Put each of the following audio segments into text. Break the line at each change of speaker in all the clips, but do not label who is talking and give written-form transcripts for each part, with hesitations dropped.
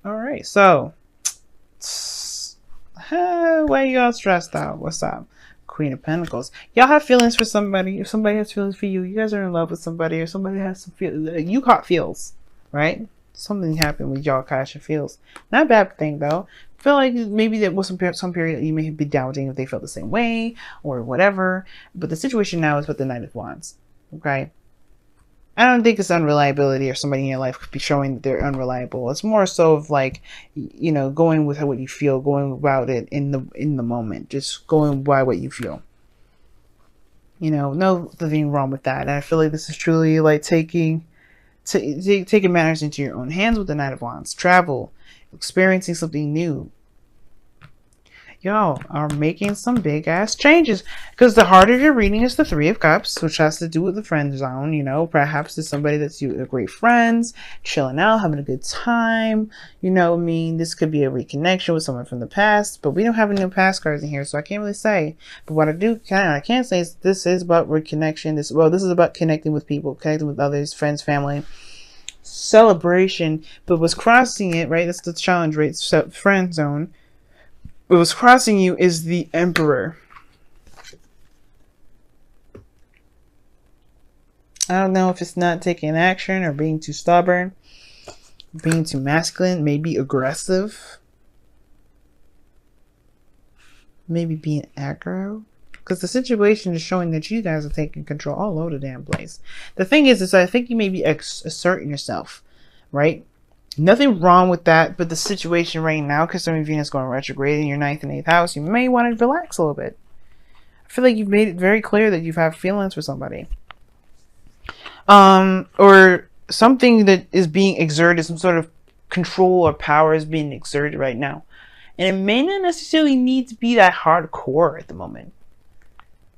All right, so why you all stressed out? What's up? Queen of Pentacles. Y'all have feelings for somebody. If somebody has feelings for you, you guys are in love with somebody, or somebody has some feel. You caught feels, right? Something happened with y'all catching feels. Not a bad thing though. I feel like maybe there was some period you may be doubting if they felt the same way or whatever. But the situation now is with the Knight of Wands. Okay. I don't think it's unreliability or somebody in your life could be showing that they're unreliable. It's more so of like, going with what you feel, going about it in the moment, just going by what you feel. Nothing wrong with that. And I feel like this is truly like taking matters into your own hands with the Knight of Wands. Travel, experiencing something new. Y'all are making some big ass changes, because the heart of your reading is the Three of Cups, which has to do with the friend zone. Perhaps it's somebody that's you great friends, chilling out, having a good time. This could be a reconnection with someone from the past, but we don't have any past cards in here, so I can't really say. But what I can say is this is about reconnection. This is about connecting with people, connecting with others, friends, family, celebration. But what's crossing it, right? That's the challenge, right? So friend zone. What was crossing you is the Emperor. I don't know if it's not taking action or being too stubborn, being too masculine, maybe aggressive, maybe being aggro. Because the situation is showing that you guys are taking control all over the damn place. The thing is I think you may be asserting yourself, right? Nothing wrong with that, but the situation right now, because some of Venus going retrograde in your 9th and 8th house, you may want to relax a little bit. I feel like you've made it very clear that you have feelings for somebody. Or something that is being exerted, some sort of control or power is being exerted right now. And it may not necessarily need to be that hardcore at the moment.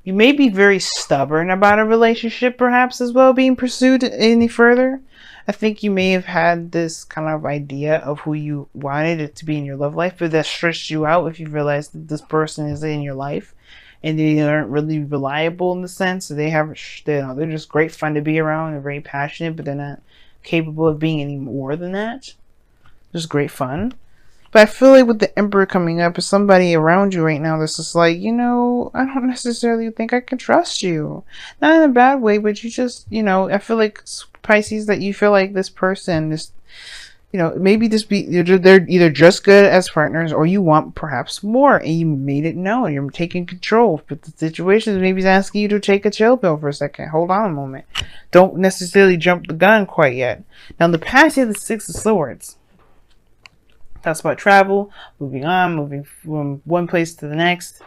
You may be very stubborn about a relationship, perhaps, as well, being pursued any further. I think you may have had this kind of idea of who you wanted it to be in your love life, but that stressed you out if you realize that this person is in your life and they aren't really reliable in the sense that they're just great fun to be around. They're very passionate, but they're not capable of being any more than that. Just great fun. But I feel like with the Emperor coming up, is somebody around you right now that's just like, I don't necessarily think I can trust you. Not in a bad way, but you just, I feel like Pisces, that you feel like this person is, maybe they're either just good as partners or you want perhaps more, and you made it known. You're taking control. But the situation maybe is asking you to take a chill pill for a second. Hold on a moment. Don't necessarily jump the gun quite yet. Now, in the past, you have the Six of Swords. That's about travel, moving on, moving from one place to the next.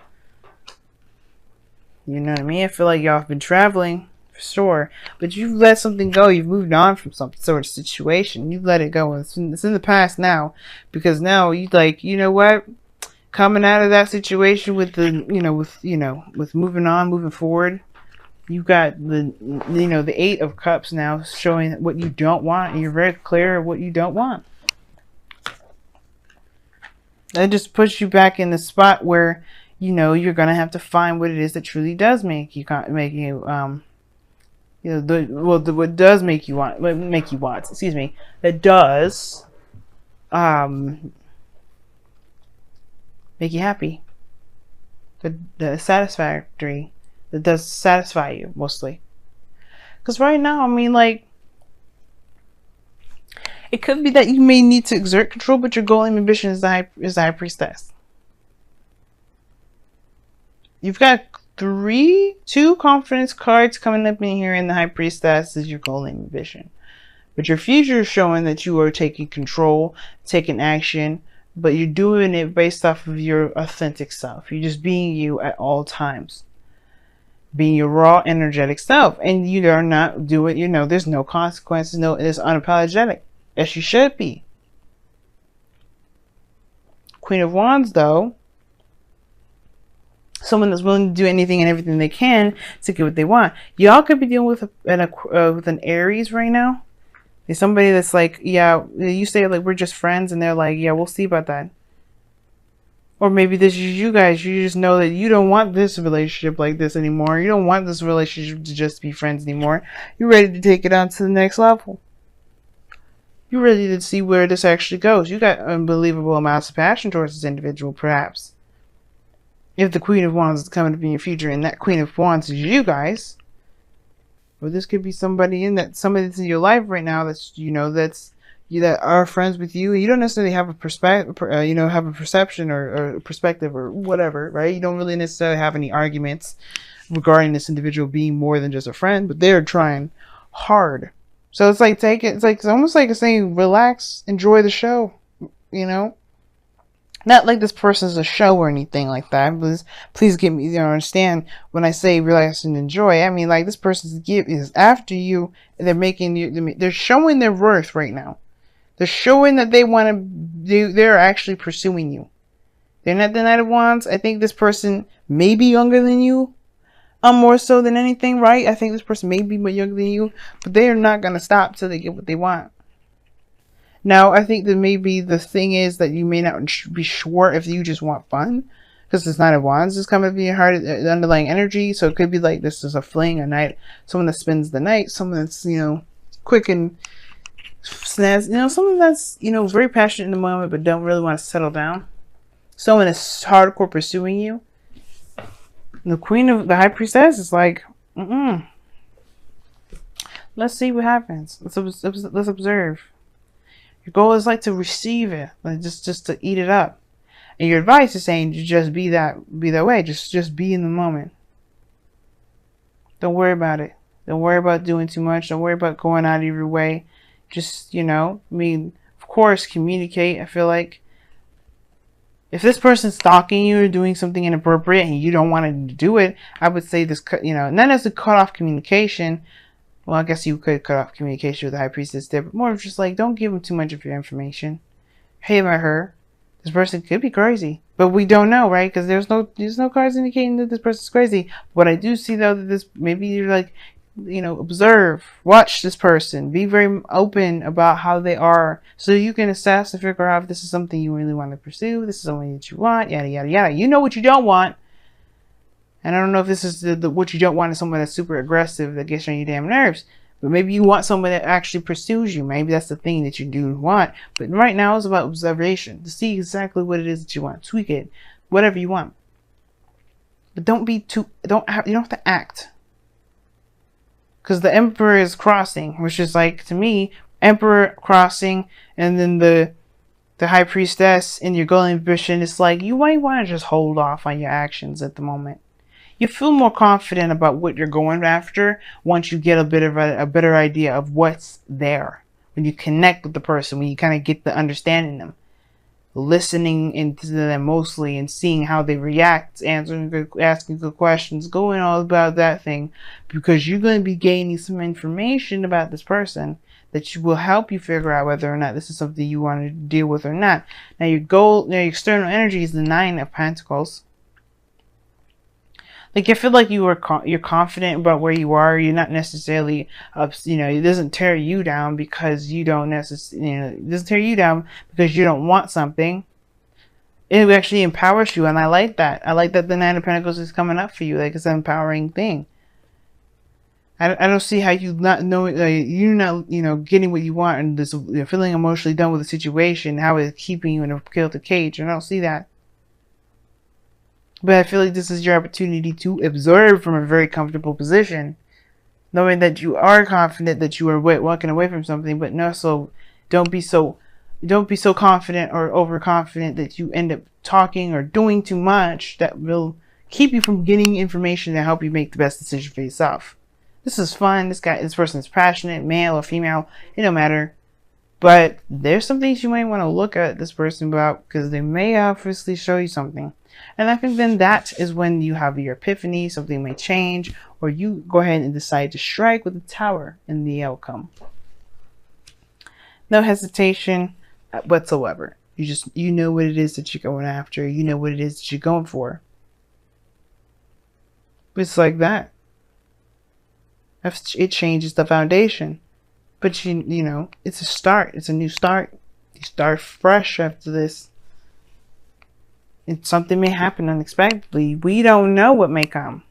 You know what I mean? I feel like y'all have been traveling, for sure. But you've let something go. You've moved on from some sort of situation. You've let it go. It's in the past now. Because now you you know what? Coming out of that situation with with moving on, moving forward. You've got the Eight of Cups now, showing what you don't want. And you're very clear of what you don't want. That just puts you back in the spot where, you're going to have to find what it is that truly does what does make you want, that does, make you happy. The satisfactory, that does satisfy you, mostly. Because right now, it could be that you may need to exert control, but your goal and ambition is the High Priestess. You've got two confidence cards coming up in here, and the High Priestess is your goal and ambition. But your future is showing that you are taking control, taking action, but you're doing it based off of your authentic self. You're just being you at all times. Being your raw, energetic self. And you are not doing, there's no consequences, it's unapologetic. As you should be. Queen of Wands, though, someone that's willing to do anything and everything they can to get what they want. Y'all could be dealing with an Aries right now. There's somebody that's like, yeah, you say like we're just friends, and they're like, yeah, we'll see about that. Or maybe this is you guys. You just know that you don't want this relationship like this anymore. You don't want this relationship to just be friends anymore. You're ready to take it on to the next level. You're ready to see where this actually goes. You got unbelievable amounts of passion towards this individual, perhaps. If the Queen of Wands is coming up in your future, and that Queen of Wands is you guys, or this could be somebody that's in your life right now that's, that's you, that are friends with you, and you don't necessarily have a perspective, have a perception or perspective or whatever, right? You don't really necessarily have any arguments regarding this individual being more than just a friend, but they're trying hard. So it's like it's almost like it's saying, relax, enjoy the show, Not like this person's a show or anything like that. Please get me, understand when I say relax and enjoy. I mean, like, this person's is after you. They're showing their worth right now. They're showing that they're actually pursuing you. They're not the Knight of Wands. I think this person may be younger than you. More so than anything, right? I think this person may be more younger than you, but they are not going to stop till they get what they want. Now, I think that maybe the thing is that you may not be sure if you just want fun, because this Knight of Wands is coming to be hard, the underlying energy. So it could be like this is a fling, a night, someone that spends the night, someone that's, quick and snazzy, someone that's, very passionate in the moment, but don't really want to settle down. Someone that's hardcore pursuing you. The the High Priestess is like, let's see what happens. Let's observe. Your goal is like to receive it, like just to eat it up. And your advice is saying to just be that way. Just be in the moment. Don't worry about it. Don't worry about doing too much. Don't worry about going out of your way. Just, of course, communicate. I feel like if this person's stalking you or doing something inappropriate and you don't want to do it, I would say this, not as a cut off communication. Well, I guess you could cut off communication with the High Priestess there, but more of just like, don't give them too much of your information. Hey, about her. This person could be crazy, but we don't know, right? Because there's no cards indicating that this person's crazy. What I do see, though, that maybe you're like, observe, watch this person, be very open about how they are, so you can assess and figure out if this is something you really want to pursue, this is something that you want, yada yada yada. You know what you don't want, and I don't know if this is what you don't want is someone that's super aggressive that gets on your damn nerves. But maybe you want someone that actually pursues you. Maybe that's the thing that you do want. But right now it's about observation to see exactly what it is that you want. Tweak it, whatever you want. But don't be you don't have to act. Because the Emperor is crossing, which is like, to me, Emperor crossing, and then the High Priestess in your golden ambition. It's like you might want to just hold off on your actions at the moment. You feel more confident about what you're going after once you get a better idea of what's there. When you connect with the person, when you kind of get the understanding them, listening into them mostly and seeing how they react, asking good questions, going all about that thing, because you're going to be gaining some information about this person that will help you figure out whether or not this is something you want to deal with or not. Now your your external energy is the Nine of Pentacles. Like, I feel like you're confident about where you are. You're not necessarily, it doesn't tear you down because you don't necessarily, it doesn't tear you down because you don't want something. It actually empowers you, and I like that. I like that the Nine of Pentacles is coming up for you. Like, it's an empowering thing. I don't see how you not know, you're not, getting what you want and this, feeling emotionally done with the situation, how it's keeping you in a kilted cage. I don't see that. But I feel like this is your opportunity to observe from a very comfortable position, knowing that you are confident that you are walking away from something, but no, so don't be so confident or overconfident that you end up talking or doing too much that will keep you from getting information to help you make the best decision for yourself. This is fun. This person is passionate, male or female, it don't matter. But there's some things you might want to look at this person about, because they may obviously show you something. And I think then that is when you have your epiphany, something may change, or you go ahead and decide to strike with the Tower in the outcome. No hesitation whatsoever. You know what it is that you're going after. You know what it is that you're going for. It's like that. It changes the foundation. But it's a start. It's a new start. You start fresh after this. And something may happen unexpectedly. We don't know what may come.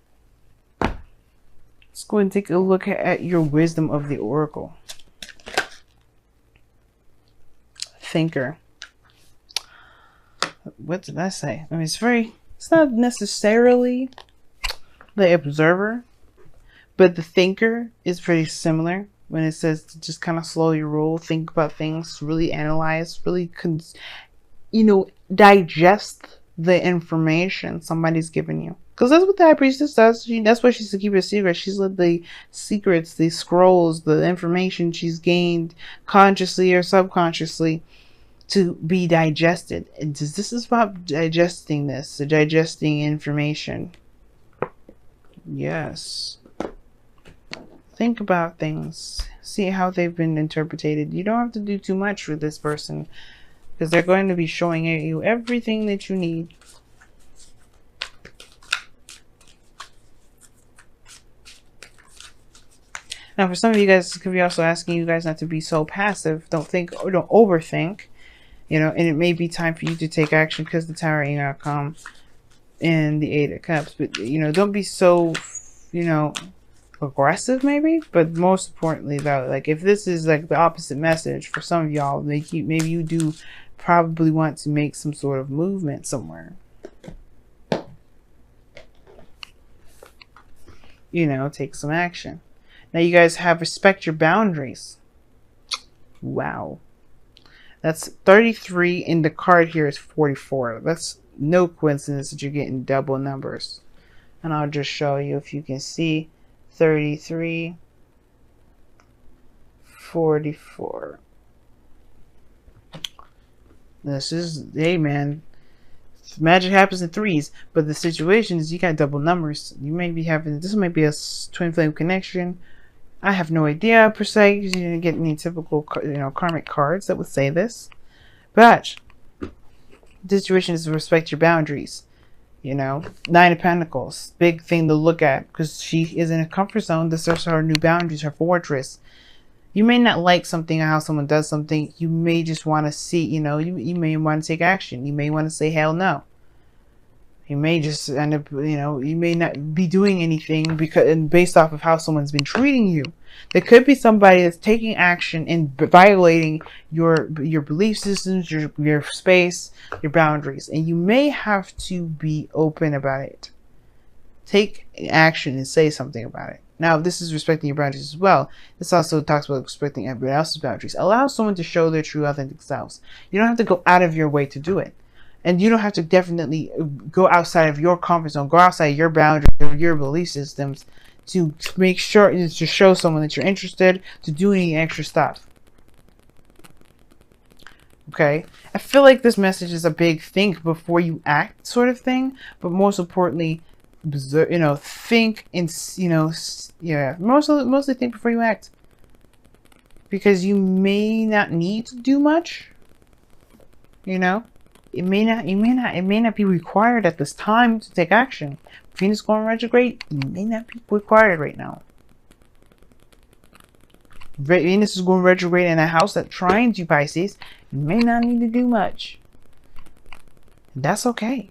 Let's go and take a look at your wisdom of the Oracle. thinker. What did I say? I mean, it's not necessarily the observer, but the thinker is pretty similar when it says to just kind of slowly roll, think about things, really analyze, really, digest the information somebody's given you. Because that's what the high priestess does. That's why she's to keep it a secret. She's let the secrets, the scrolls, the information she's gained consciously or subconsciously to be digested. And this is about digesting this, digesting information. Yes. Think about things. See how they've been interpreted. You don't have to do too much with this person, because they're going to be showing you everything that you need. Now, for some of you guys, this could be also asking you guys not to be so passive. Don't think or don't overthink. And it may be time for you to take action because the Tower ain't gonna come in the Eight of Cups. But, don't be so, aggressive maybe. But most importantly, though, like if this is like the opposite message for some of y'all, maybe you do probably want to make some sort of movement somewhere. Take some action. Now you guys have respect your boundaries. Wow. That's 33, and the card here is 44. That's no coincidence that you're getting double numbers. And I'll just show you if you can see 33, 44. This is, hey man, magic happens in threes, but the situation is you got double numbers. You may be having, this might be a twin flame connection. I have no idea per se, because you didn't get any typical, karmic cards that would say this. But the situation is to respect your boundaries. Nine of Pentacles, big thing to look at, because she is in a comfort zone. This is her new boundaries, her fortress. You may not like something or how someone does something. You may just want to see, you may want to take action. You may want to say hell no. You may just end up, you may not be doing anything based off of how someone's been treating you. There could be somebody that's taking action and violating your belief systems, your space, your boundaries, and you may have to be open about it. Take action and say something about it. Now, this is respecting your boundaries as well. This also talks about respecting everybody else's boundaries. Allow someone to show their true, authentic selves. You don't have to go out of your way to do it. And you don't have to definitely go outside of your comfort zone, go outside your boundaries or your belief systems to make sure, to show someone that you're interested, to do any extra stuff. Okay? I feel like this message is a big think before you act sort of thing, but most importantly, think and, mostly think before you act. Because you may not need to do much, It may not be required at this time to take action. Venus going retrograde, it may not be required right now. Venus is going retrograde in a house that trines you, Pisces. You may not need to do much. That's okay.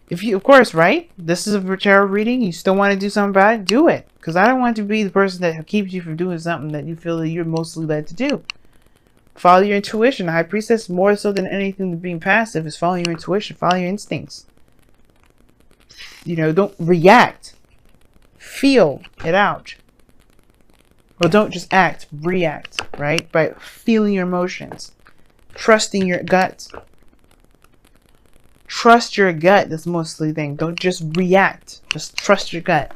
If you, of course, right? This is a tarot reading. You still want to do something about it? Do it. Because I don't want to be the person that keeps you from doing something that you feel that you're mostly led to do. Follow your intuition. The High Priestess, more so than anything than being passive, is following your intuition. Follow your instincts. Don't react. Feel it out. Or don't just act. React, right? By feeling your emotions. Trusting your gut. Trust your gut. That's mostly the thing. Don't just react. Just trust your gut.